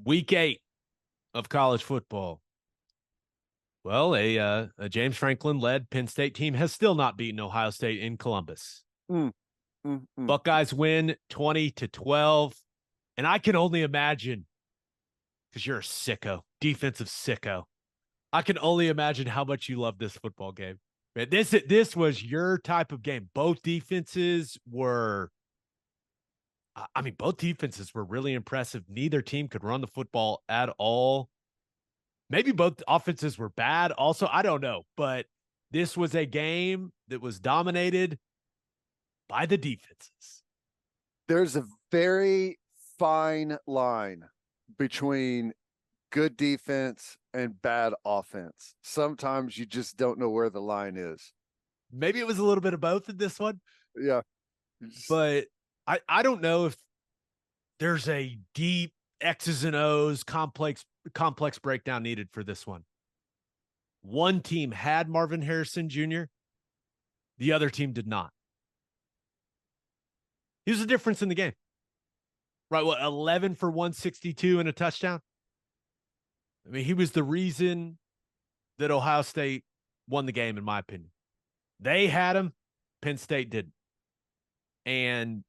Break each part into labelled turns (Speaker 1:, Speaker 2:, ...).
Speaker 1: Week 8 of college football. Well, a James Franklin-led Penn State team has still not beaten Ohio State in Columbus.
Speaker 2: Mm, mm, mm.
Speaker 1: Buckeyes win 20-12, and I can only imagine, because you're a sicko, defensive sicko. I can only imagine how much you love this football game. This was your type of game. Both defenses were really impressive. Neither team could run the football at all. Maybe both offenses were bad. Also, I don't know. But this was a game that was dominated by the defenses.
Speaker 2: There's a very fine line between good defense and bad offense. Sometimes you just don't know where the line is.
Speaker 1: Maybe it was a little bit of both in this one.
Speaker 2: Yeah.
Speaker 1: But I don't know if there's a deep X's and O's complex breakdown needed for this one. One team had Marvin Harrison Jr., the other team did not. Here's the difference in the game. Right, 11 for 162 and a touchdown? I mean, he was the reason that Ohio State won the game, in my opinion. They had him, Penn State didn't. And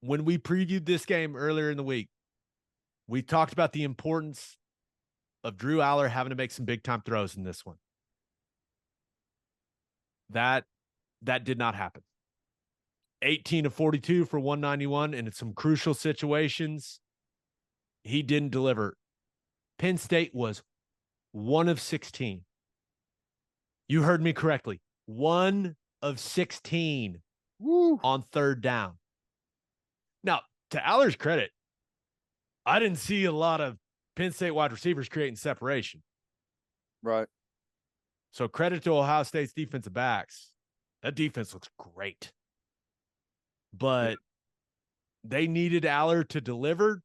Speaker 1: when we previewed this game earlier in the week, we talked about the importance of Drew Aller having to make some big-time throws in this one. That did not happen. 18 of 42 for 191, and in some crucial situations, he didn't deliver. Penn State was 1 of 16. You heard me correctly. 1 of 16 on third down. Now, to Aller's credit, I didn't see a lot of Penn State wide receivers creating separation.
Speaker 2: Right.
Speaker 1: So credit to Ohio State's defensive backs. That defense looks great. But they needed Aller to deliver,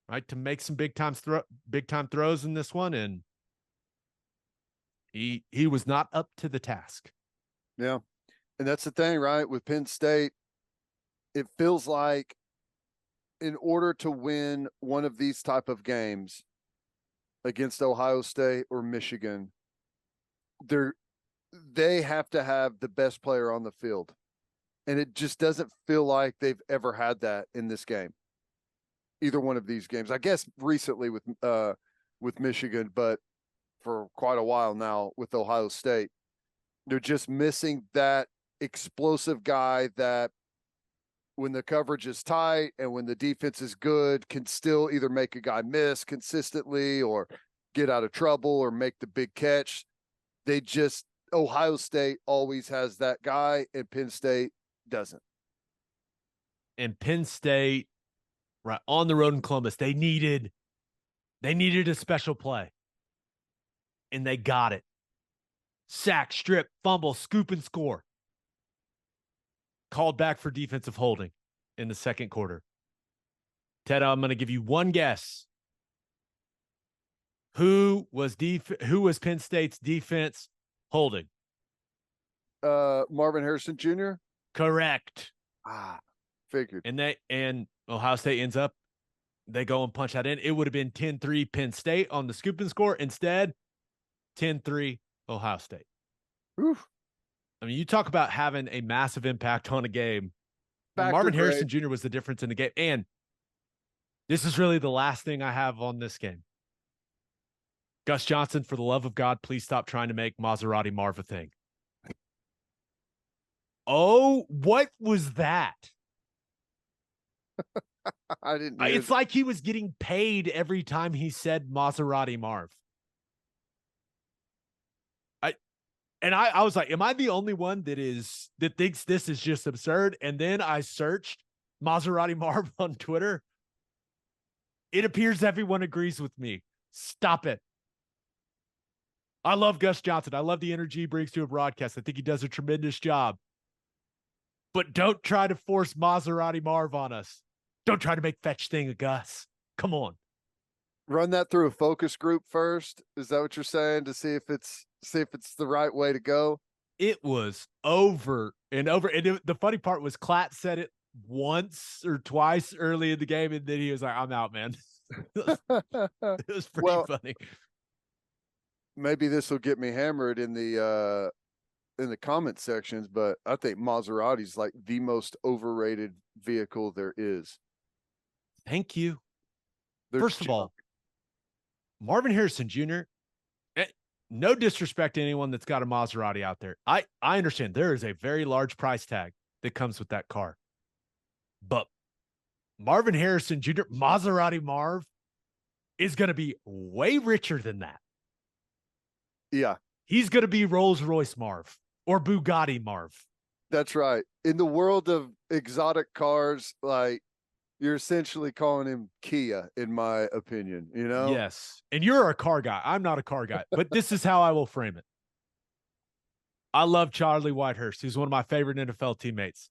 Speaker 1: right, to make some big time throws in this one, and he was not up to the task.
Speaker 2: Yeah. And that's the thing, right? With Penn State, it feels like in order to win one of these type of games against Ohio State or Michigan, they have to have the best player on the field. And it just doesn't feel like they've ever had that in this game. Either one of these games. I guess recently with Michigan, but for quite a while now with Ohio State. They're just missing that explosive guy that when the coverage is tight and when the defense is good can still either make a guy miss consistently or get out of trouble or make the big catch. Ohio State always has that guy and Penn State doesn't.
Speaker 1: And Penn State, right, on the road in Columbus, they needed a special play. And they got it. Sack, strip, fumble, scoop, and score. Called back for defensive holding in the second quarter. Ted, I'm going to give you one guess. Who was Penn State's defense holding?
Speaker 2: Marvin Harrison Jr.?
Speaker 1: Correct.
Speaker 2: Figured.
Speaker 1: And Ohio State ends up, they go and punch that in. It would have been 10-3 Penn State on the scoop and score. Instead, 10-3 Ohio State.
Speaker 2: Oof.
Speaker 1: I mean, you talk about having a massive impact on a game. Marvin Harrison Jr. was the difference in the game. And this is really the last thing I have on this game. Gus Johnson, for the love of God, please stop trying to make Maserati Marv a thing. Oh, what was that?
Speaker 2: I didn't.
Speaker 1: It's like he was getting paid every time he said Maserati Marv. I was like, am I the only one that thinks this is just absurd? And then I searched Maserati Marv on Twitter. It appears everyone agrees with me. Stop it. I love Gus Johnson. I love the energy he brings to a broadcast. I think he does a tremendous job. But don't try to force Maserati Marv on us. Don't try to make fetch thing of Gus. Come on.
Speaker 2: Run that through a focus group first. Is that what you're saying? To see if it's the right way to go?
Speaker 1: It was over and over. And the funny part was Klatt said it once or twice early in the game, and then he was like, I'm out, man. It was pretty funny.
Speaker 2: Maybe this will get me hammered in the comment sections, but I think Maserati's like the most overrated vehicle there is.
Speaker 1: Thank you.
Speaker 2: They're
Speaker 1: First of all, Marvin Harrison Jr., no disrespect to anyone that's got a Maserati out there. I understand there is a very large price tag that comes with that car. But Marvin Harrison Jr., Maserati Marv, is going to be way richer than that.
Speaker 2: Yeah.
Speaker 1: He's going to be Rolls-Royce Marv or Bugatti Marv.
Speaker 2: That's right. In the world of exotic cars, like, you're essentially calling him Kia, in my opinion, you know?
Speaker 1: Yes. And you're a car guy. I'm not a car guy, but this is how I will frame it. I love Charlie Whitehurst. He's one of my favorite NFL teammates.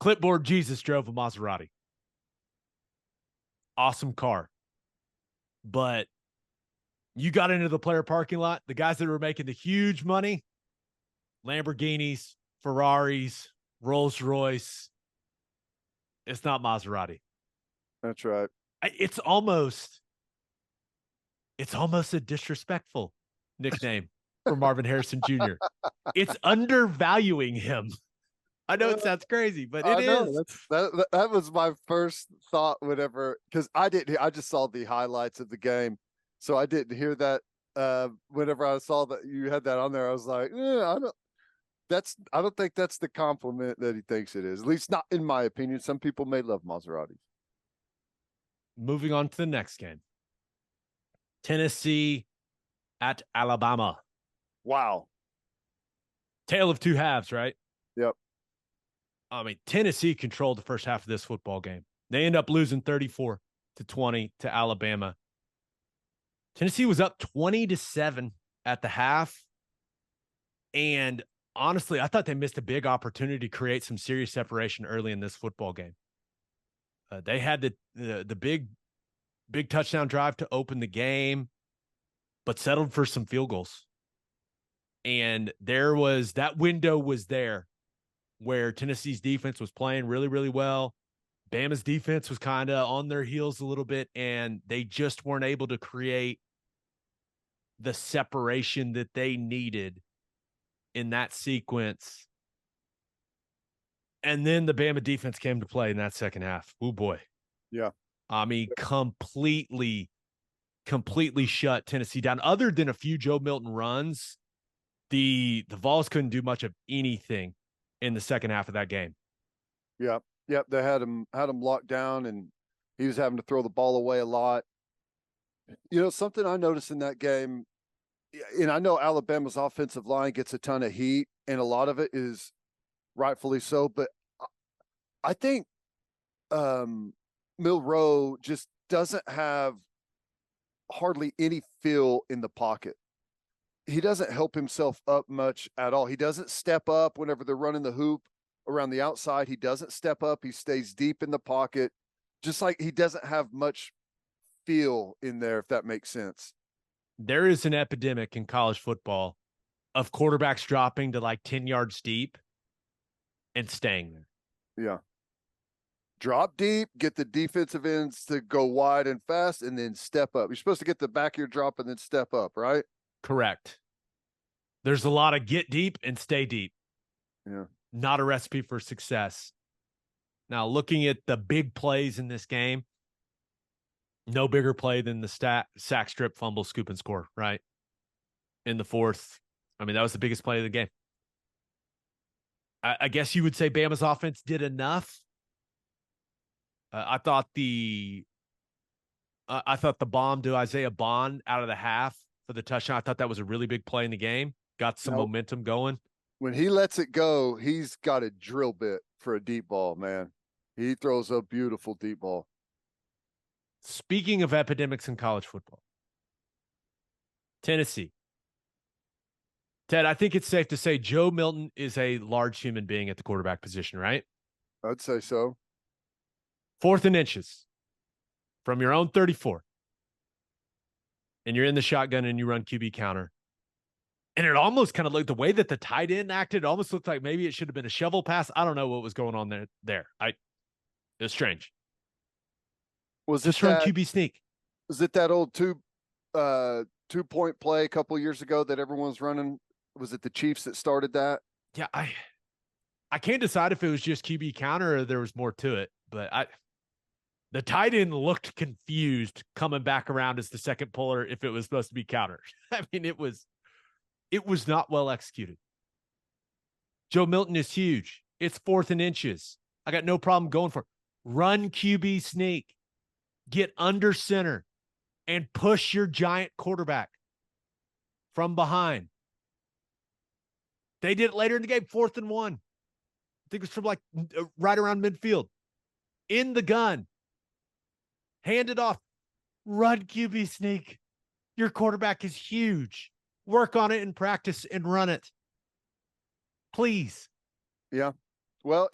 Speaker 1: Clipboard Jesus drove a Maserati. Awesome car. But you got into the player parking lot, the guys that were making the huge money, Lamborghinis, Ferraris, Rolls-Royce. It's not Maserati.
Speaker 2: That's right.
Speaker 1: It's almost a disrespectful nickname for Marvin Harrison Jr. It's undervaluing him. I know it sounds crazy, but it is.
Speaker 2: That was my first thought whenever, because I just saw the highlights of the game. So I didn't hear that. Whenever I saw that you had that on there, I was like, I don't think that's the compliment that he thinks it is. At least not in my opinion. Some people may love Maseratis.
Speaker 1: Moving on to the next game. Tennessee at Alabama.
Speaker 2: Wow.
Speaker 1: Tale of two halves, right?
Speaker 2: Yep.
Speaker 1: I mean, Tennessee controlled the first half of this football game. They end up losing 34-20 to Alabama. Tennessee was up 20-7 at the half. And honestly, I thought they missed a big opportunity to create some serious separation early in this football game. They had the big touchdown drive to open the game, but settled for some field goals. And that window was there where Tennessee's defense was playing really, really well. Bama's defense was kind of on their heels a little bit, and they just weren't able to create the separation that they needed in that sequence. And then the Bama defense came to play in that second half. Oh boy.
Speaker 2: Yeah.
Speaker 1: I mean, completely shut Tennessee down. Other than a few Joe Milton runs, the Vols couldn't do much of anything in the second half of that game.
Speaker 2: Yeah. Yep. They had him locked down, and he was having to throw the ball away a lot. You know, something I noticed in that game, and I know Alabama's offensive line gets a ton of heat, and a lot of it is rightfully so, but I think Milroe just doesn't have hardly any feel in the pocket. He doesn't help himself up much at all. He doesn't step up whenever they're running the hoop around the outside. He doesn't step up. He stays deep in the pocket, just like he doesn't have much feel in there, if that makes sense.
Speaker 1: There is an epidemic in college football of quarterbacks dropping to like 10 yards deep and staying there.
Speaker 2: Yeah. Drop deep, get the defensive ends to go wide and fast, and then step up. You're supposed to get the back of your drop and then step up, right?
Speaker 1: Correct. There's a lot of get deep and stay deep.
Speaker 2: Yeah.
Speaker 1: Not a recipe for success. Now, looking at the big plays in this game, no bigger play than the sack, strip, fumble, scoop, and score, right? In the fourth. I mean, that was the biggest play of the game. I guess you would say Bama's offense did enough. I thought the bomb to Isaiah Bond out of the half for the touchdown, I thought that was a really big play in the game. Got some momentum going.
Speaker 2: When he lets it go, he's got a drill bit for a deep ball, man. He throws a beautiful deep ball.
Speaker 1: Speaking of epidemics in college football, Tennessee. Ted, I think it's safe to say Joe Milton is a large human being at the quarterback position, right?
Speaker 2: I'd say so.
Speaker 1: 4th and inches from your own 34. And you're in the shotgun and you run QB counter. And it almost kind of looked, the way that the tight end acted, it almost looked like maybe it should have been a shovel pass. I don't know what was going on there. It was strange. Just run QB sneak.
Speaker 2: Was it that old 2-point play a couple years ago that everyone was running? Was it the Chiefs that started that?
Speaker 1: Yeah, I can't decide if it was just QB counter or there was more to it, but the tight end looked confused coming back around as the second puller if it was supposed to be counter. I mean, it was not well executed. Joe Milton is huge. It's 4th and inches. I got no problem going for it. Run QB sneak. Get under center and push your giant quarterback from behind. They did it later in the game, 4th and 1. I think it was from like right around midfield. In the gun. Hand it off. Run QB sneak. Your quarterback is huge. Work on it in practice and run it. Please.
Speaker 2: Yeah. Well,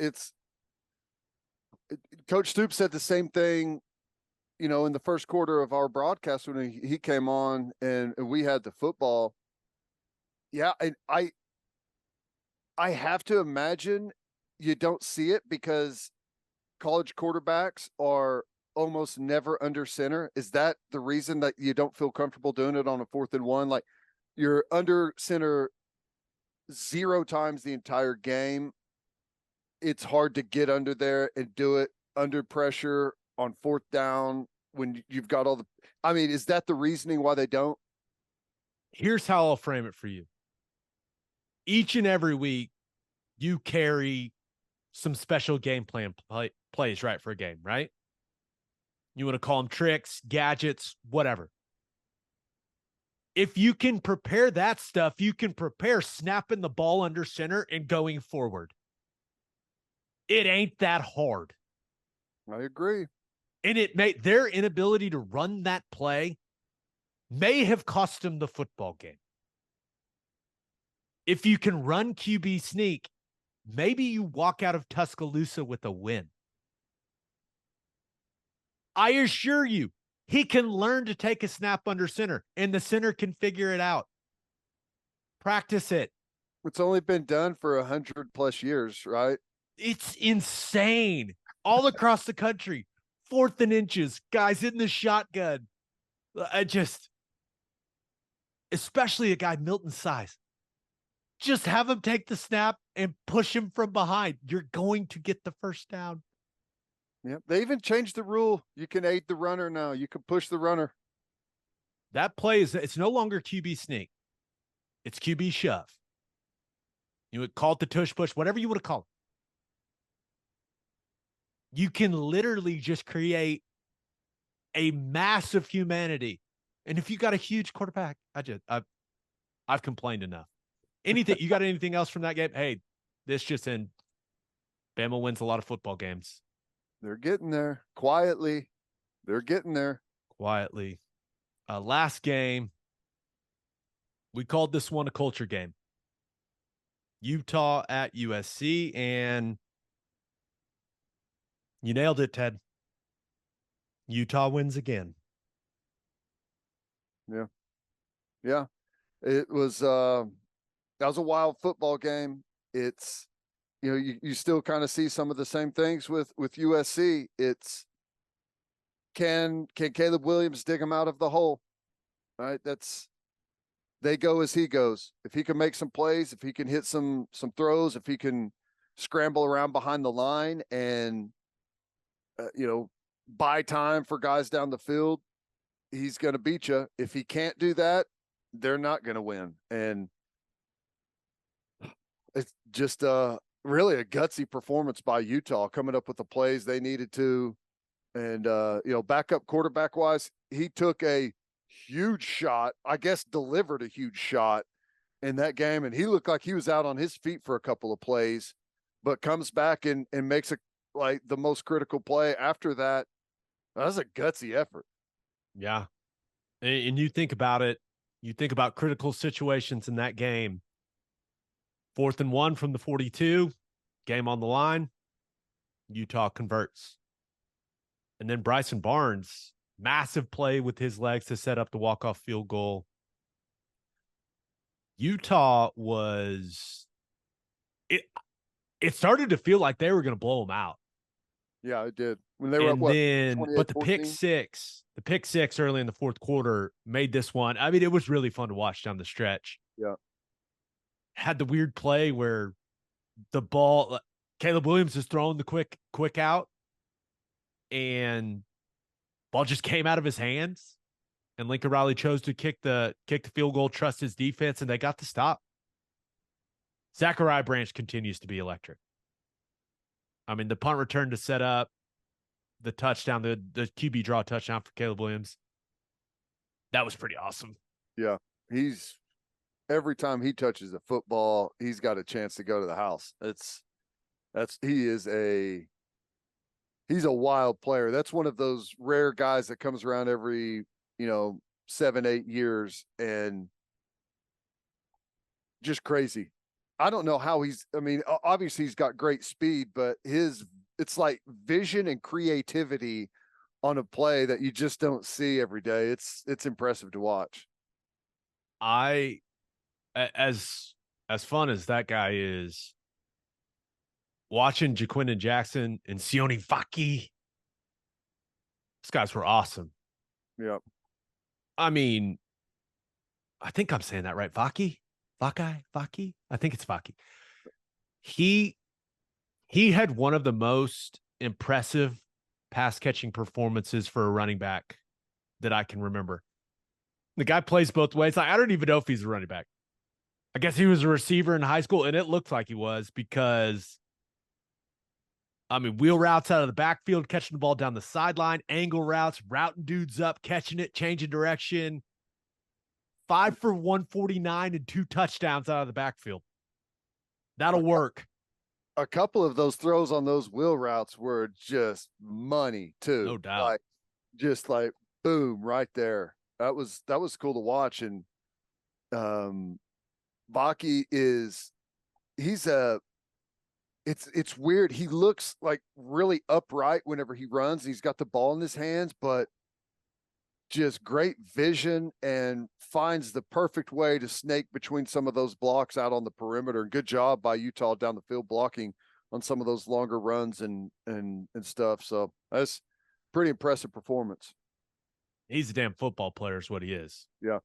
Speaker 2: Coach Stoops said the same thing, in the first quarter of our broadcast when he came on and we had the football. Yeah. And I have to imagine you don't see it because college quarterbacks are almost never under center. Is that the reason that you don't feel comfortable doing it on a 4th and 1? Like you're under center 0 times the entire game. It's hard to get under there and do it under pressure on 4th down when you've got all the, is that the reasoning why they don't?
Speaker 1: Here's how I'll frame it for you. Each and every week, you carry some special game plan plays, right, for a game, right? You want to call them tricks, gadgets, whatever. If you can prepare that stuff, you can prepare snapping the ball under center and going forward. It ain't that hard.
Speaker 2: I agree.
Speaker 1: And their inability to run that play may have cost them the football game. If you can run QB sneak, maybe you walk out of Tuscaloosa with a win. I assure you, he can learn to take a snap under center, and the center can figure it out. Practice it.
Speaker 2: It's only been done for 100+ years, right?
Speaker 1: It's insane. All across the country, 4th and inches, guys in the shotgun. Especially a guy Milton's size. Just have him take the snap and push him from behind. You're going to get the first down.
Speaker 2: Yep. They even changed the rule. You can aid the runner now. You can push the runner.
Speaker 1: That play it's no longer QB sneak. It's QB shove. You would call it the tush push, whatever you would call it. You can literally just create a massive humanity. And if you got a huge quarterback, I've complained enough. You got anything else from that game? Hey, this just in. Bama wins a lot of football games.
Speaker 2: They're getting there quietly. They're getting there
Speaker 1: quietly. Last game, we called this one a culture game. Utah at USC, and you nailed it, Ted. Utah wins again.
Speaker 2: Yeah. Yeah. It was that was a wild football game. It's you still kind of see some of the same things with USC. It's can Caleb Williams dig him out of the hole? Right? They go as he goes. If he can make some plays, if he can hit some throws, if he can scramble around behind the line and buy time for guys down the field, he's going to beat you. If he can't do that, they're not going to win. And it's just really a gutsy performance by Utah, coming up with the plays they needed to. And backup quarterback wise, he took a huge shot, I guess delivered a huge shot in that game, and he looked like he was out on his feet for a couple of plays, but comes back and makes the most critical play after that. That was a gutsy effort.
Speaker 1: Yeah. And you think about it, you think about critical situations in that game. 4th and 1 from the 42, game on the line, Utah converts. And then Bryson Barnes, massive play with his legs to set up the walk-off field goal. Utah it started to feel like they were going to blow them out.
Speaker 2: Yeah, it did. when they were at
Speaker 1: And
Speaker 2: what,
Speaker 1: then, but the
Speaker 2: 28-14?
Speaker 1: pick six early in the fourth quarter made this one. I mean, it was really fun to watch down the stretch.
Speaker 2: Yeah.
Speaker 1: Had the weird play where the ball, Caleb Williams is throwing the quick out, and ball just came out of his hands. And Lincoln Riley chose to kick the field goal, trust his defense, and they got the stop. Zachariah Branch continues to be electric. I mean, the punt return to set up the touchdown, the QB draw touchdown for Caleb Williams. That was pretty awesome.
Speaker 2: Yeah. He's every time he touches a football, he's got a chance to go to the house. He's a wild player. That's one of those rare guys that comes around every, 7-8 years and just crazy. I don't know how obviously he's got great speed, but it's like vision and creativity on a play that you just don't see every day. It's impressive to watch.
Speaker 1: As fun as that guy is, watching Jaquindon Jackson and Sione Vaki, those guys were awesome.
Speaker 2: Yeah.
Speaker 1: I mean, I think I'm saying that right. Vaki? I think it's Vaki. He had one of the most impressive pass catching performances for a running back that I can remember. The guy plays both ways. I don't even know if he's a running back. I guess he was a receiver in high school, and it looked like he was because, wheel routes out of the backfield, catching the ball down the sideline, angle routes, routing dudes up, catching it, changing direction. 5 for 149 and 2 touchdowns out of the backfield. That'll work.
Speaker 2: A couple of those throws on those wheel routes were just money too.
Speaker 1: No doubt.
Speaker 2: Just like boom right there. That was cool to watch. And Vaki it's weird. He looks like really upright whenever he runs. He's got the ball in his hands, but just great vision and finds the perfect way to snake between some of those blocks out on the perimeter. And good job by Utah down the field blocking on some of those longer runs and stuff. So that's pretty impressive performance.
Speaker 1: He's a damn football player is what he is.
Speaker 2: Yeah.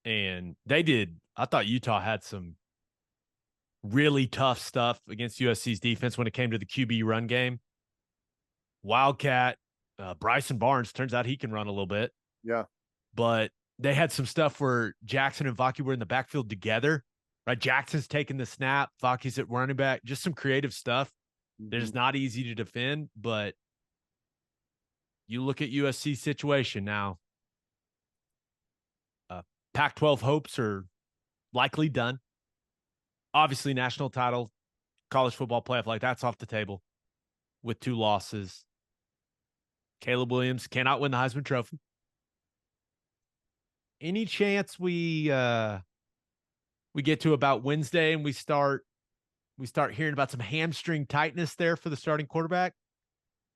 Speaker 1: And I thought Utah had some really tough stuff against USC's defense when it came to the QB run game. Wildcat, Bryson Barnes, turns out he can run a little bit.
Speaker 2: Yeah.
Speaker 1: But they had some stuff where Jackson and Vaki were in the backfield together, right? Jackson's taking the snap, Vaki's at running back, just some creative stuff. That is not easy to defend, but you look at USC's situation now. Pac-12 hopes are likely done. Obviously, national title, college football playoff, like that's off the table with 2 losses. Caleb Williams cannot win the Heisman Trophy. Any chance we get to about Wednesday and we start hearing about some hamstring tightness there for the starting quarterback?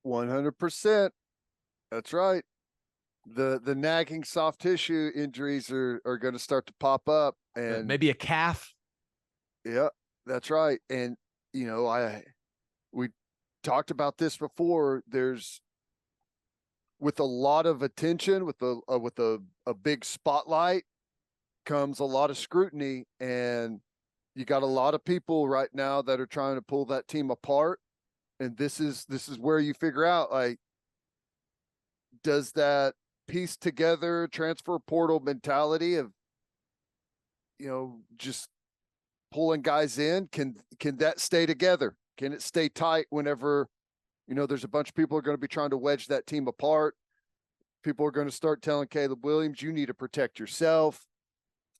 Speaker 2: 100%. That's right. The nagging soft tissue injuries are going to start to pop up, and
Speaker 1: maybe a calf.
Speaker 2: Yeah, that's right. And we talked about this before. There's, with a lot of attention, with a big spotlight comes a lot of scrutiny, and you got a lot of people right now that are trying to pull that team apart. And this is where you figure out, like, does that piece together transfer portal mentality of, just pulling guys in, can that stay together? Can it stay tight whenever, there's a bunch of people are going to be trying to wedge that team apart? People are going to start telling Caleb Williams, you need to protect yourself.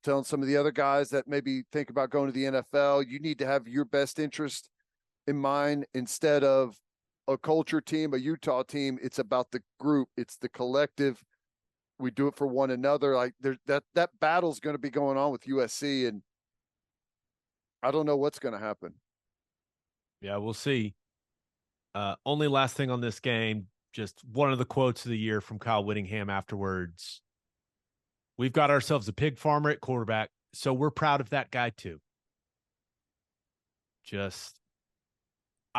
Speaker 2: Telling some of the other guys that maybe think about going to the NFL, you need to have your best interest in mind instead of a culture team, a Utah team. It's about the group. It's the collective. We do it for one another. Like that battle's going to be going on with USC, and I don't know what's going to happen.
Speaker 1: Yeah, we'll see. Only last thing on this game, just one of the quotes of the year from Kyle Whittingham afterwards. We've got ourselves a pig farmer at quarterback, so we're proud of that guy too. I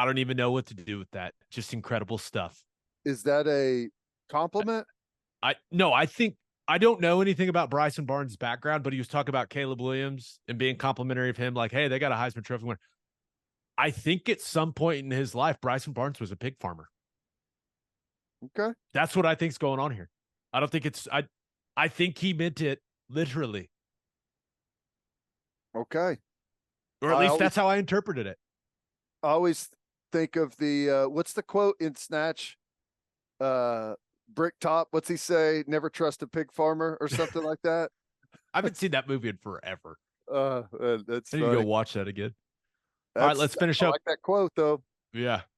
Speaker 1: don't even know what to do with that. Just incredible stuff.
Speaker 2: Is that a compliment?
Speaker 1: No, I think I don't know anything about Bryson Barnes' background, but he was talking about Caleb Williams and being complimentary of him, like, hey, they got a Heisman Trophy winner. I think at some point in his life, Bryson Barnes was a pig farmer.
Speaker 2: Okay.
Speaker 1: That's what I think's going on here. I don't think it's I think he meant it literally.
Speaker 2: Okay.
Speaker 1: Or at least that's how I interpreted it.
Speaker 2: I always think of the what's the quote in Snatch? Brick Top, what's he say? Never trust a pig farmer or something like that.
Speaker 1: I haven't seen that movie in forever.
Speaker 2: That's
Speaker 1: I need to go watch that again. All right, let's finish
Speaker 2: I
Speaker 1: up.
Speaker 2: like that quote though.
Speaker 1: Yeah.